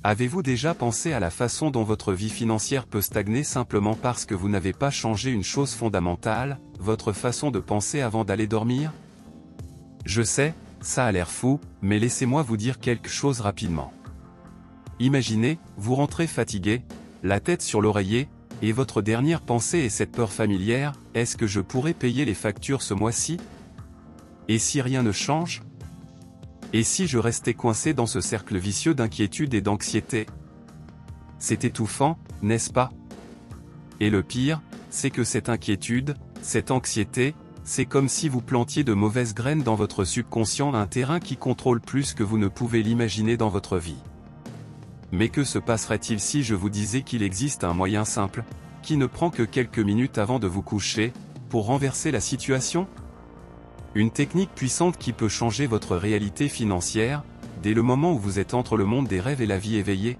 Avez-vous déjà pensé à la façon dont votre vie financière peut stagner simplement parce que vous n'avez pas changé une chose fondamentale, votre façon de penser avant d'aller dormir? Je sais, ça a l'air fou, mais laissez-moi vous dire quelque chose rapidement. Imaginez, vous rentrez fatigué, la tête sur l'oreiller, et votre dernière pensée est cette peur familière, est-ce que je pourrais payer les factures ce mois-ci? Et si rien ne change? Et si je restais coincé dans ce cercle vicieux d'inquiétude et d'anxiété? C'est étouffant, n'est-ce pas? Et le pire, c'est que cette inquiétude, cette anxiété, c'est comme si vous plantiez de mauvaises graines dans votre subconscient, un terrain qui contrôle plus que vous ne pouvez l'imaginer dans votre vie. Mais que se passerait-il si je vous disais qu'il existe un moyen simple, qui ne prend que quelques minutes avant de vous coucher, pour renverser la situation? Une technique puissante qui peut changer votre réalité financière, dès le moment où vous êtes entre le monde des rêves et la vie éveillée.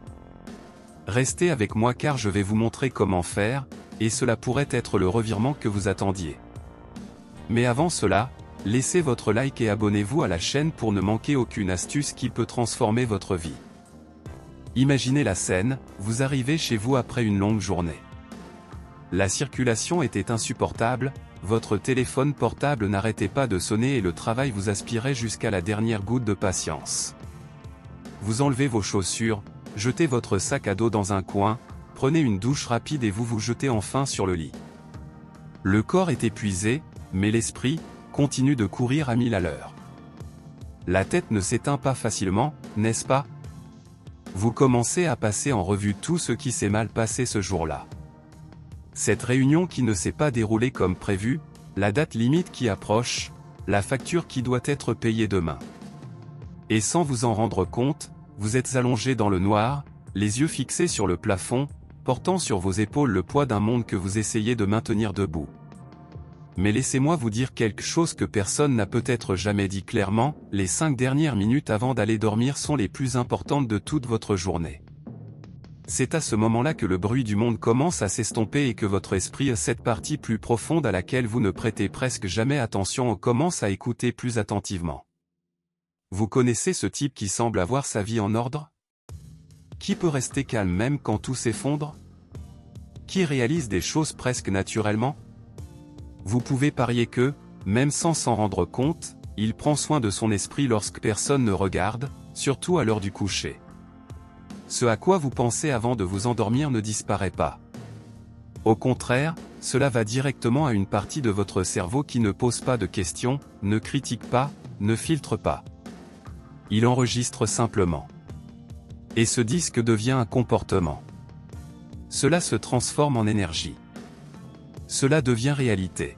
Restez avec moi car je vais vous montrer comment faire, et cela pourrait être le revirement que vous attendiez. Mais avant cela, laissez votre like et abonnez-vous à la chaîne pour ne manquer aucune astuce qui peut transformer votre vie. Imaginez la scène, vous arrivez chez vous après une longue journée. La circulation était insupportable, votre téléphone portable n'arrêtait pas de sonner et le travail vous aspirait jusqu'à la dernière goutte de patience. Vous enlevez vos chaussures, jetez votre sac à dos dans un coin, prenez une douche rapide et vous vous jetez enfin sur le lit. Le corps est épuisé, mais l'esprit continue de courir à 1000 à l'heure. La tête ne s'éteint pas facilement, n'est-ce pas? Vous commencez à passer en revue tout ce qui s'est mal passé ce jour-là. Cette réunion qui ne s'est pas déroulée comme prévu, la date limite qui approche, la facture qui doit être payée demain. Et sans vous en rendre compte, vous êtes allongé dans le noir, les yeux fixés sur le plafond, portant sur vos épaules le poids d'un monde que vous essayez de maintenir debout. Mais laissez-moi vous dire quelque chose que personne n'a peut-être jamais dit clairement, les 5 dernières minutes avant d'aller dormir sont les plus importantes de toute votre journée. C'est à ce moment-là que le bruit du monde commence à s'estomper et que votre esprit, cette partie plus profonde à laquelle vous ne prêtez presque jamais attention, commence à écouter plus attentivement. Vous connaissez ce type qui semble avoir sa vie en ordre? Qui peut rester calme même quand tout s'effondre? Qui réalise des choses presque naturellement? Vous pouvez parier que, même sans s'en rendre compte, il prend soin de son esprit lorsque personne ne regarde, surtout à l'heure du coucher. Ce à quoi vous pensez avant de vous endormir ne disparaît pas. Au contraire, cela va directement à une partie de votre cerveau qui ne pose pas de questions, ne critique pas, ne filtre pas. Il enregistre simplement. Et ce disque devient un comportement. Cela se transforme en énergie. Cela devient réalité.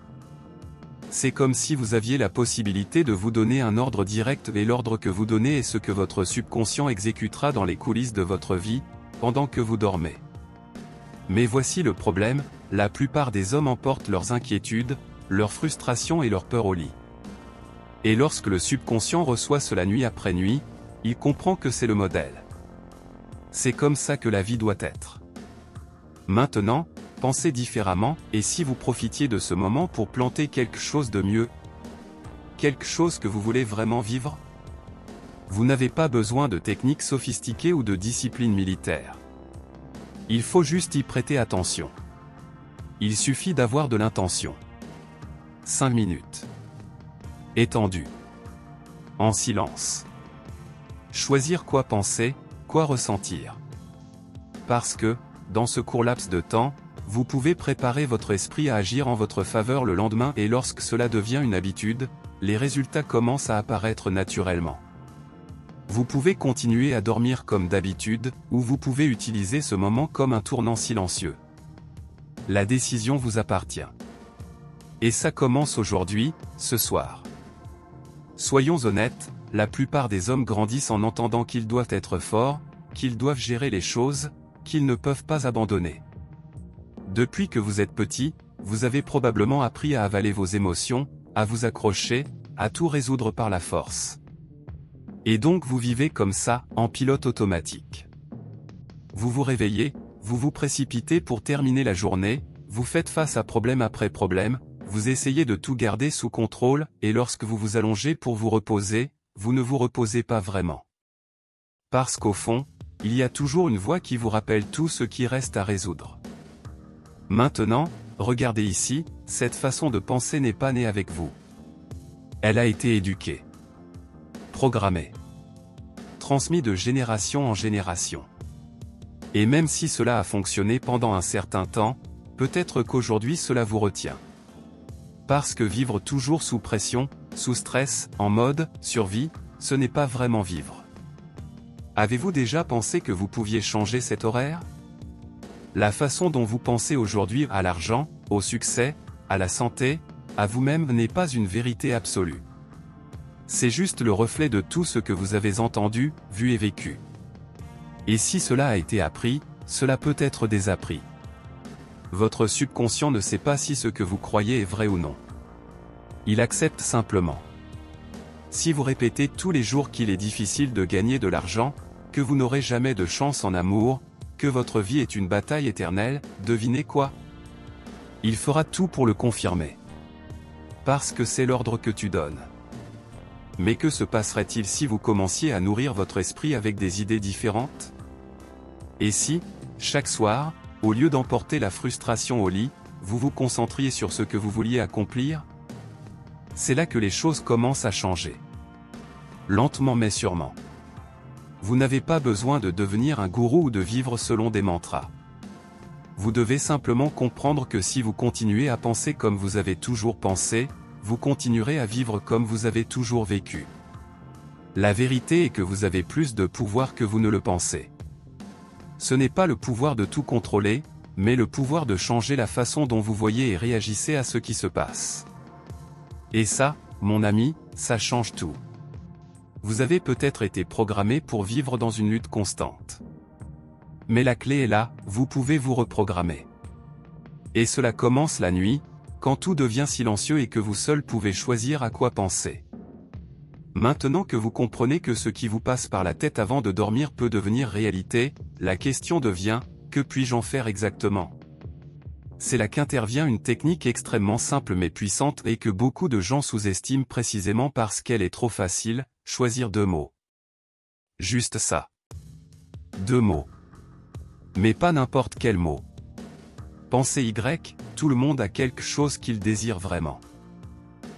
C'est comme si vous aviez la possibilité de vous donner un ordre direct et l'ordre que vous donnez est ce que votre subconscient exécutera dans les coulisses de votre vie, pendant que vous dormez. Mais voici le problème, la plupart des hommes emportent leurs inquiétudes, leurs frustrations et leurs peurs au lit. Et lorsque le subconscient reçoit cela nuit après nuit, il comprend que c'est le modèle. C'est comme ça que la vie doit être. Maintenant, pensez différemment, et si vous profitiez de ce moment pour planter quelque chose de mieux? Quelque chose que vous voulez vraiment vivre? Vous n'avez pas besoin de techniques sophistiquées ou de discipline militaire. Il faut juste y prêter attention. Il suffit d'avoir de l'intention. 5 minutes. Étendu. En silence. Choisir quoi penser, quoi ressentir. Parce que, dans ce court laps de temps, vous pouvez préparer votre esprit à agir en votre faveur le lendemain et lorsque cela devient une habitude, les résultats commencent à apparaître naturellement. Vous pouvez continuer à dormir comme d'habitude, ou vous pouvez utiliser ce moment comme un tournant silencieux. La décision vous appartient. Et ça commence aujourd'hui, ce soir. Soyons honnêtes, la plupart des hommes grandissent en entendant qu'ils doivent être forts, qu'ils doivent gérer les choses, qu'ils ne peuvent pas abandonner. Depuis que vous êtes petit, vous avez probablement appris à avaler vos émotions, à vous accrocher, à tout résoudre par la force. Et donc vous vivez comme ça, en pilote automatique. Vous vous réveillez, vous vous précipitez pour terminer la journée, vous faites face à problème après problème, vous essayez de tout garder sous contrôle, et lorsque vous vous allongez pour vous reposer, vous ne vous reposez pas vraiment. Parce qu'au fond, il y a toujours une voix qui vous rappelle tout ce qui reste à résoudre. Maintenant, regardez ici, cette façon de penser n'est pas née avec vous. Elle a été éduquée, programmée, transmise de génération en génération. Et même si cela a fonctionné pendant un certain temps, peut-être qu'aujourd'hui cela vous retient. Parce que vivre toujours sous pression, sous stress, en mode survie, ce n'est pas vraiment vivre. Avez-vous déjà pensé que vous pouviez changer cet horaire? La façon dont vous pensez aujourd'hui à l'argent, au succès, à la santé, à vous-même n'est pas une vérité absolue. C'est juste le reflet de tout ce que vous avez entendu, vu et vécu. Et si cela a été appris, cela peut être désappris. Votre subconscient ne sait pas si ce que vous croyez est vrai ou non. Il accepte simplement. Si vous répétez tous les jours qu'il est difficile de gagner de l'argent, que vous n'aurez jamais de chance en amour, que votre vie est une bataille éternelle, devinez quoi? Il fera tout pour le confirmer. Parce que c'est l'ordre que tu donnes. Mais que se passerait-il si vous commenciez à nourrir votre esprit avec des idées différentes? Et si, chaque soir, au lieu d'emporter la frustration au lit, vous vous concentriez sur ce que vous vouliez accomplir? C'est là que les choses commencent à changer. Lentement mais sûrement. Vous n'avez pas besoin de devenir un gourou ou de vivre selon des mantras. Vous devez simplement comprendre que si vous continuez à penser comme vous avez toujours pensé, vous continuerez à vivre comme vous avez toujours vécu. La vérité est que vous avez plus de pouvoir que vous ne le pensez. Ce n'est pas le pouvoir de tout contrôler, mais le pouvoir de changer la façon dont vous voyez et réagissez à ce qui se passe. Et ça, mon ami, ça change tout. Vous avez peut-être été programmé pour vivre dans une lutte constante. Mais la clé est là, vous pouvez vous reprogrammer. Et cela commence la nuit, quand tout devient silencieux et que vous seul pouvez choisir à quoi penser. Maintenant que vous comprenez que ce qui vous passe par la tête avant de dormir peut devenir réalité, la question devient, que puis-je en faire exactement? C'est là qu'intervient une technique extrêmement simple mais puissante et que beaucoup de gens sous-estiment précisément parce qu'elle est trop facile, choisir 2 mots. Juste ça. 2 mots. Mais pas n'importe quel mot. Pensez Y, tout le monde a quelque chose qu'il désire vraiment.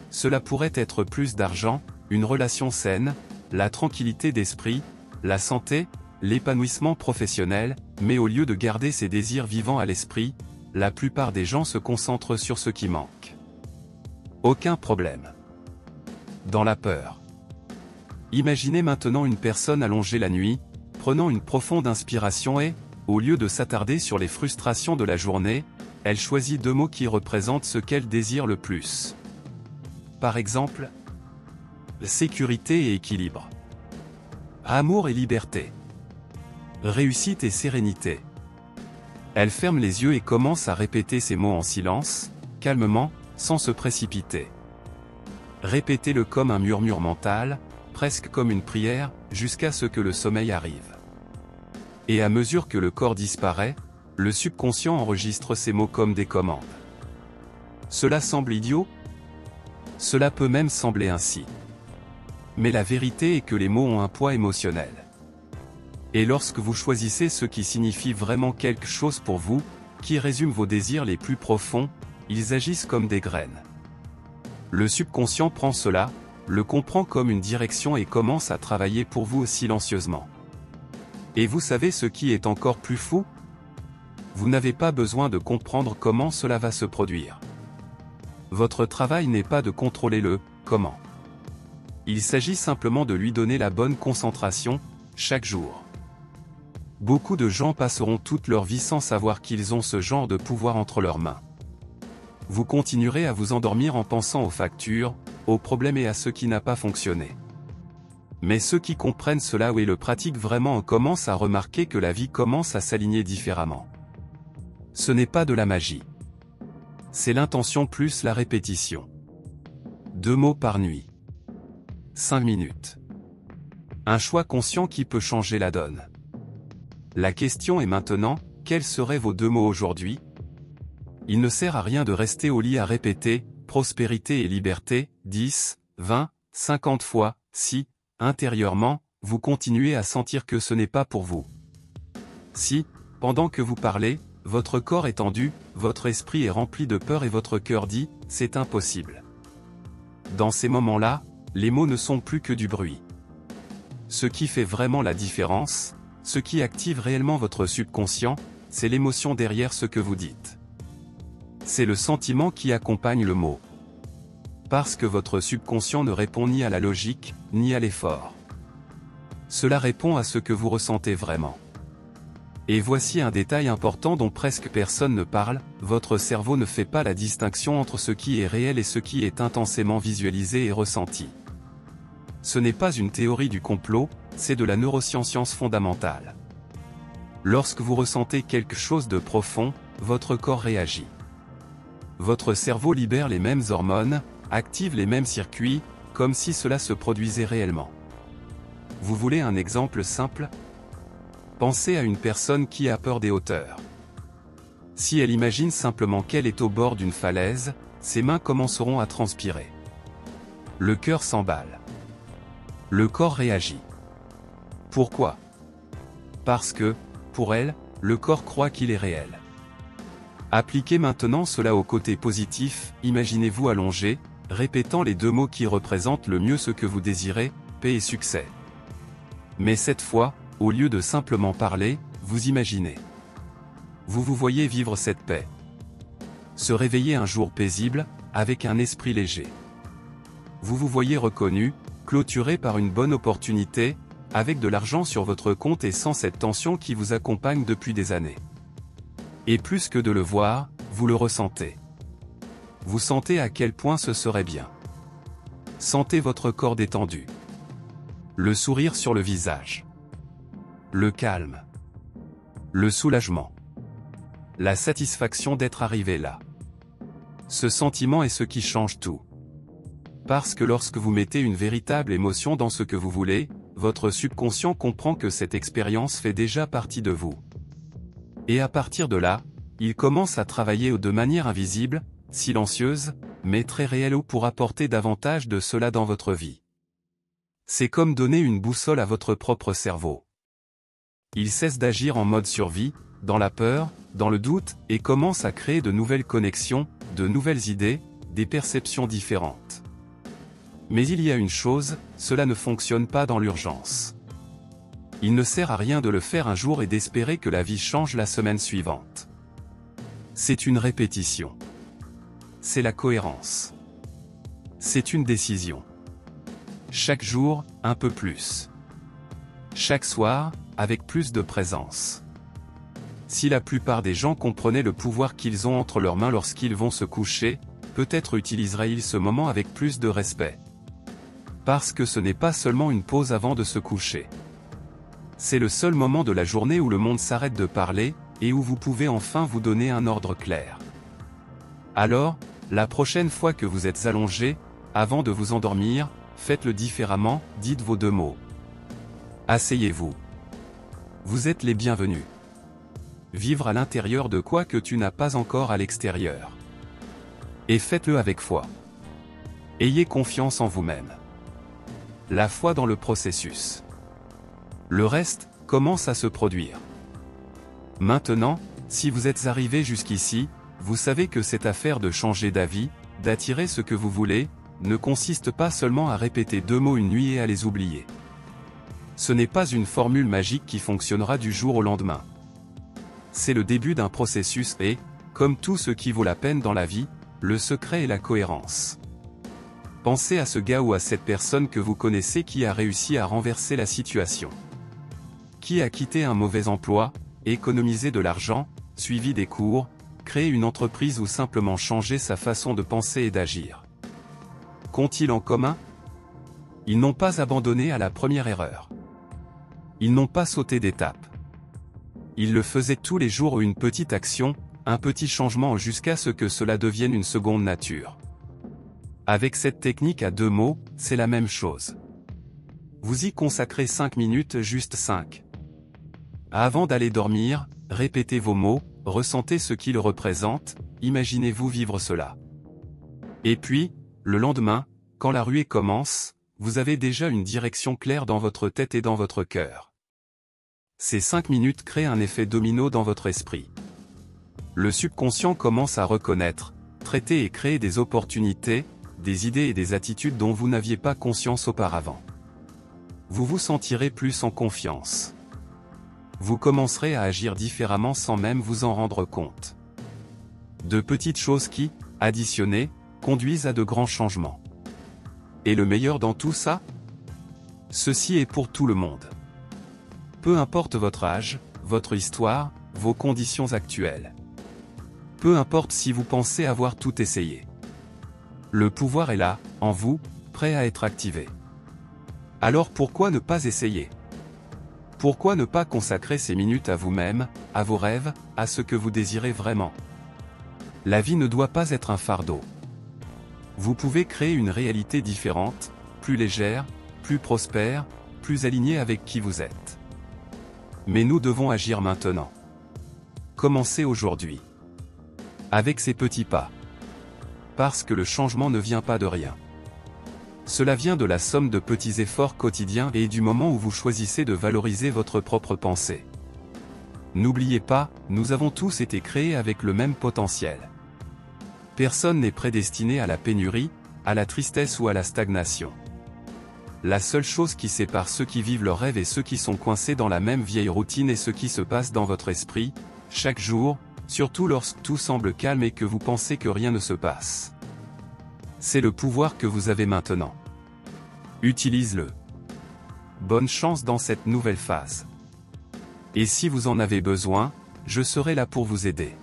Cela pourrait être plus d'argent, une relation saine, la tranquillité d'esprit, la santé, l'épanouissement professionnel, mais au lieu de garder ces désirs vivants à l'esprit, la plupart des gens se concentrent sur ce qui manque. Aucun problème. Dans la peur. Imaginez maintenant une personne allongée la nuit, prenant une profonde inspiration et, au lieu de s'attarder sur les frustrations de la journée, elle choisit 2 mots qui représentent ce qu'elle désire le plus. Par exemple, sécurité et équilibre. Amour et liberté. Réussite et sérénité. Elle ferme les yeux et commence à répéter ces mots en silence, calmement, sans se précipiter. Répétez-le comme un murmure mental, presque comme une prière, jusqu'à ce que le sommeil arrive. Et à mesure que le corps disparaît, le subconscient enregistre ces mots comme des commandes. Cela semble idiot? Cela peut même sembler ainsi. Mais la vérité est que les mots ont un poids émotionnel. Et lorsque vous choisissez ce qui signifie vraiment quelque chose pour vous, qui résume vos désirs les plus profonds, ils agissent comme des graines. Le subconscient prend cela, le comprend comme une direction et commence à travailler pour vous silencieusement. Et vous savez ce qui est encore plus fou? Vous n'avez pas besoin de comprendre comment cela va se produire. Votre travail n'est pas de contrôler le « comment ». Il s'agit simplement de lui donner la bonne concentration, chaque jour. Beaucoup de gens passeront toute leur vie sans savoir qu'ils ont ce genre de pouvoir entre leurs mains. Vous continuerez à vous endormir en pensant aux factures, aux problèmes et à ce qui n'a pas fonctionné. Mais ceux qui comprennent cela et le pratiquent vraiment commencent à remarquer que la vie commence à s'aligner différemment. Ce n'est pas de la magie. C'est l'intention plus la répétition. 2 mots par nuit. 5 minutes. Un choix conscient qui peut changer la donne. La question est maintenant, quels seraient vos 2 mots aujourd'hui? Il ne sert à rien de rester au lit à répéter « prospérité et liberté » 10, 20, 50 fois, si, intérieurement, vous continuez à sentir que ce n'est pas pour vous. Si, pendant que vous parlez, votre corps est tendu, votre esprit est rempli de peur et votre cœur dit « c'est impossible ». Dans ces moments-là, les mots ne sont plus que du bruit. Ce qui fait vraiment la différence, ce qui active réellement votre subconscient, c'est l'émotion derrière ce que vous dites. C'est le sentiment qui accompagne le mot. Parce que votre subconscient ne répond ni à la logique, ni à l'effort. Cela répond à ce que vous ressentez vraiment. Et voici un détail important dont presque personne ne parle, votre cerveau ne fait pas la distinction entre ce qui est réel et ce qui est intensément visualisé et ressenti. Ce n'est pas une théorie du complot, c'est de la neuroscience fondamentale. Lorsque vous ressentez quelque chose de profond, votre corps réagit. Votre cerveau libère les mêmes hormones, active les mêmes circuits, comme si cela se produisait réellement. Vous voulez un exemple simple ? Pensez à une personne qui a peur des hauteurs. Si elle imagine simplement qu'elle est au bord d'une falaise, ses mains commenceront à transpirer. Le cœur s'emballe. Le corps réagit. Pourquoi ? Parce que, pour elle, le corps croit qu'il est réel. Appliquez maintenant cela au côté positif, imaginez-vous allongé, répétant les deux mots qui représentent le mieux ce que vous désirez, paix et succès. Mais cette fois, au lieu de simplement parler, vous imaginez. Vous vous voyez vivre cette paix. Se réveiller un jour paisible, avec un esprit léger. Vous vous voyez reconnu, clôturé par une bonne opportunité, avec de l'argent sur votre compte et sans cette tension qui vous accompagne depuis des années. Et plus que de le voir, vous le ressentez. Vous sentez à quel point ce serait bien. Sentez votre corps détendu. Le sourire sur le visage. Le calme. Le soulagement. La satisfaction d'être arrivé là. Ce sentiment est ce qui change tout. Parce que lorsque vous mettez une véritable émotion dans ce que vous voulez, votre subconscient comprend que cette expérience fait déjà partie de vous. Et à partir de là, il commence à travailler de manière invisible, silencieuse, mais très réelle pour apporter davantage de cela dans votre vie. C'est comme donner une boussole à votre propre cerveau. Il cesse d'agir en mode survie, dans la peur, dans le doute, et commence à créer de nouvelles connexions, de nouvelles idées, des perceptions différentes. Mais il y a une chose, cela ne fonctionne pas dans l'urgence. Il ne sert à rien de le faire un jour et d'espérer que la vie change la semaine suivante. C'est une répétition. C'est la cohérence. C'est une décision. Chaque jour, un peu plus. Chaque soir, avec plus de présence. Si la plupart des gens comprenaient le pouvoir qu'ils ont entre leurs mains lorsqu'ils vont se coucher, peut-être utiliseraient-ils ce moment avec plus de respect. Parce que ce n'est pas seulement une pause avant de se coucher. C'est le seul moment de la journée où le monde s'arrête de parler, et où vous pouvez enfin vous donner un ordre clair. Alors, la prochaine fois que vous êtes allongé, avant de vous endormir, faites-le différemment, dites vos deux mots. Asseyez-vous. Vous êtes les bienvenus. Vivre à l'intérieur de quoi que tu n'as pas encore à l'extérieur. Et faites-le avec foi. Ayez confiance en vous-même. La foi dans le processus. Le reste commence à se produire. Maintenant, si vous êtes arrivé jusqu'ici, vous savez que cette affaire de changer d'avis, d'attirer ce que vous voulez, ne consiste pas seulement à répéter deux mots une nuit et à les oublier. Ce n'est pas une formule magique qui fonctionnera du jour au lendemain. C'est le début d'un processus et, comme tout ce qui vaut la peine dans la vie, le secret est la cohérence. Pensez à ce gars ou à cette personne que vous connaissez qui a réussi à renverser la situation. Qui a quitté un mauvais emploi, économisé de l'argent, suivi des cours, créé une entreprise ou simplement changé sa façon de penser et d'agir. Qu'ont-ils en commun? Ils n'ont pas abandonné à la première erreur. Ils n'ont pas sauté d'étape. Ils le faisaient tous les jours, une petite action, un petit changement jusqu'à ce que cela devienne une seconde nature. Avec cette technique à deux mots, c'est la même chose. Vous y consacrez 5 minutes, juste 5. Avant d'aller dormir, répétez vos mots, ressentez ce qu'ils représentent, imaginez-vous vivre cela. Et puis, le lendemain, quand la ruée commence, vous avez déjà une direction claire dans votre tête et dans votre cœur. Ces 5 minutes créent un effet domino dans votre esprit. Le subconscient commence à reconnaître, traiter et créer des opportunités, des idées et des attitudes dont vous n'aviez pas conscience auparavant. Vous vous sentirez plus en confiance. Vous commencerez à agir différemment sans même vous en rendre compte. De petites choses qui, additionnées, conduisent à de grands changements. Et le meilleur dans tout ça? Ceci est pour tout le monde. Peu importe votre âge, votre histoire, vos conditions actuelles. Peu importe si vous pensez avoir tout essayé. Le pouvoir est là, en vous, prêt à être activé. Alors pourquoi ne pas essayer? Pourquoi ne pas consacrer ces minutes à vous-même, à vos rêves, à ce que vous désirez vraiment? La vie ne doit pas être un fardeau. Vous pouvez créer une réalité différente, plus légère, plus prospère, plus alignée avec qui vous êtes. Mais nous devons agir maintenant. Commencez aujourd'hui. Avec ces petits pas. Parce que le changement ne vient pas de rien. Cela vient de la somme de petits efforts quotidiens et du moment où vous choisissez de valoriser votre propre pensée. N'oubliez pas, nous avons tous été créés avec le même potentiel. Personne n'est prédestiné à la pénurie, à la tristesse ou à la stagnation. La seule chose qui sépare ceux qui vivent leurs rêves et ceux qui sont coincés dans la même vieille routine est ce qui se passe dans votre esprit, chaque jour, surtout lorsque tout semble calme et que vous pensez que rien ne se passe. C'est le pouvoir que vous avez maintenant. Utilise-le. Bonne chance dans cette nouvelle phase. Et si vous en avez besoin, je serai là pour vous aider.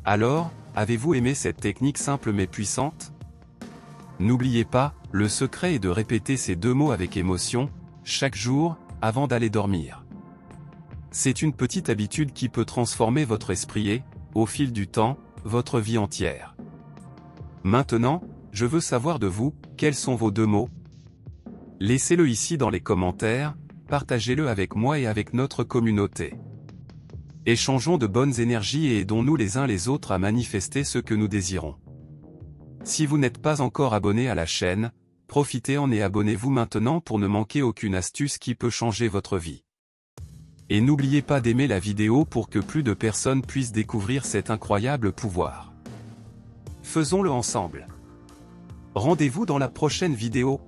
Alors, avez-vous aimé cette technique simple mais puissante? N'oubliez pas, le secret est de répéter ces 2 mots avec émotion, chaque jour, avant d'aller dormir. C'est une petite habitude qui peut transformer votre esprit et, au fil du temps, votre vie entière. Maintenant, je veux savoir de vous, quels sont vos 2 mots? Laissez-le ici dans les commentaires, partagez-le avec moi et avec notre communauté. Échangeons de bonnes énergies et aidons-nous les uns les autres à manifester ce que nous désirons. Si vous n'êtes pas encore abonné à la chaîne, profitez-en et abonnez-vous maintenant pour ne manquer aucune astuce qui peut changer votre vie. Et n'oubliez pas d'aimer la vidéo pour que plus de personnes puissent découvrir cet incroyable pouvoir. Faisons-le ensemble. Rendez-vous dans la prochaine vidéo.